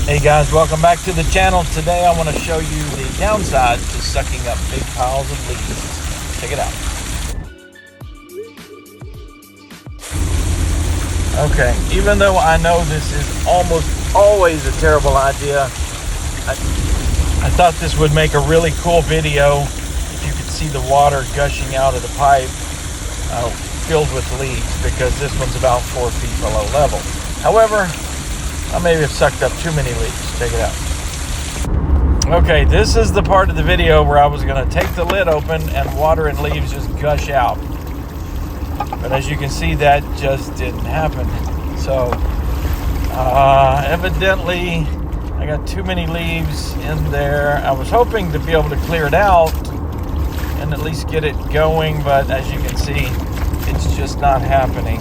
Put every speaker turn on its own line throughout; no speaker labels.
Hey guys, welcome back to the channel. Today I want to show you the downsides to sucking up big piles of leaves. Check it out. Okay, even though I know this is almost always a terrible idea, I thought this would make a really cool video if you could see the water gushing out of the pipe filled with leaves, because this one's about 4 feet below level. However, I maybe have sucked up too many leaves. Check it out. Okay, this is the part of the video where I was going to take the lid open and water and leaves just gush out. But as you can see, that just didn't happen. So, evidently, I got too many leaves in there. I was hoping to be able to clear it out and at least get it going, but as you can see, it's just not happening.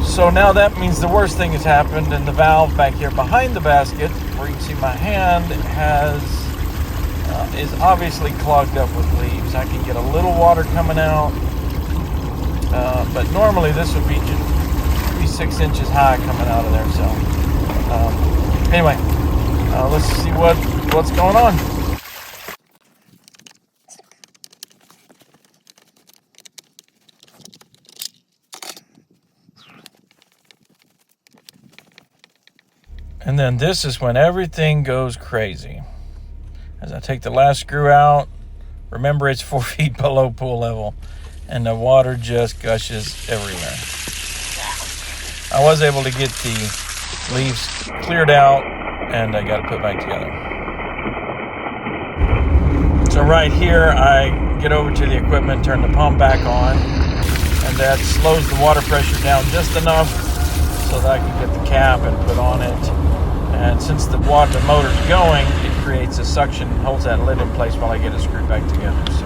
So now that means the worst thing has happened, and the valve back here behind the basket, where you can see my hand, is obviously clogged up with leaves. I can get a little water coming out, but normally this would be just maybe 6 inches high coming out of there. So anyway, let's see what's going on. And then this is when everything goes crazy. As I take the last screw out, remember it's 4 feet below pool level, and the water just gushes everywhere. I was able to get the leaves cleared out, and I got it put back together. So right here, I get over to the equipment, turn the pump back on, and that slows the water pressure down just enough so that I can get the cap and put on it. And since the motor's going, it creates a suction, holds that lid in place while I get it screwed back together. So